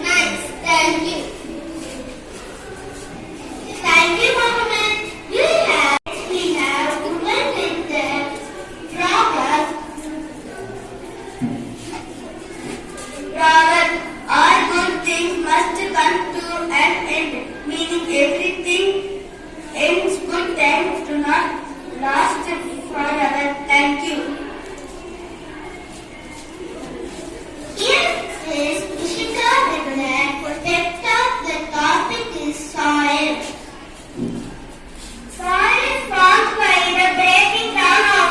Nice. Thank you. Thank you, Mohammed. We have women with the proverb. All good things must come to an end, meaning everything ends. Good times do not last forever. Thank you. Here is Ishika Regular. Protector. The topic is soil. Soil is formed by the breaking down of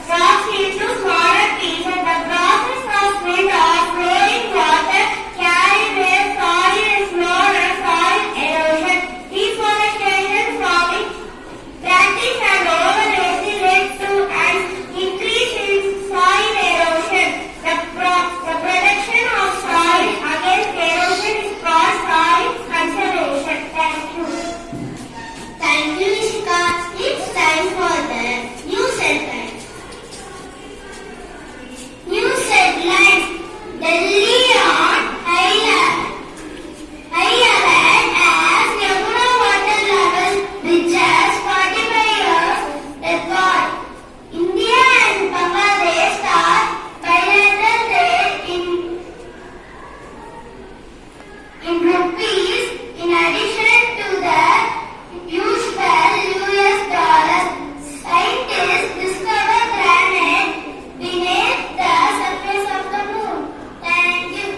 rocks into smaller pieces. The process of wind or flowing water carry where soil is known as soil erosion. Deforestation, farming practice and overgrazing led to an increase in soil erosion. The protection of soil against erosion is called soil conservation. Thank you. Thank you, Ishika. It's time for the news headlines. News headlines. Delhi on high alert as Yamuna water level reaches 45 years record. India and Bangladesh start bilateral trade in rupees in addition to the usual US dollar. Scientists discover granite beneath the surface of the moon. Thank you.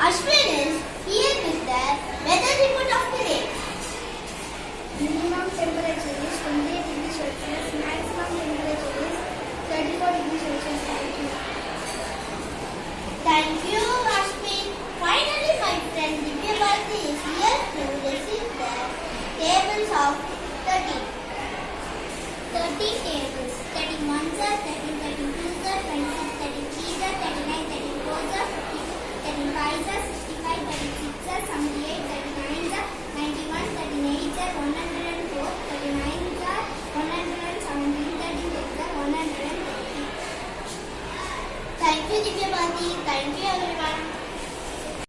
Ashwin is here with the weather report of the day. Minimum temperature is 28 degrees Celsius, maximum temperature is 34 degrees Celsius. Thank you, Ashwin. Finally, my friend Divya Bharati is here to receive the tables of 30. 30 tables. 31 are 13, 32 are 26, 33 are 39, 34 are 52, 35 are 65, 36 are 78, 39 are 91, 38 are 104, 39 are 117, 38 are 130. Thank you, Divya Bharati. Thank you, everyone.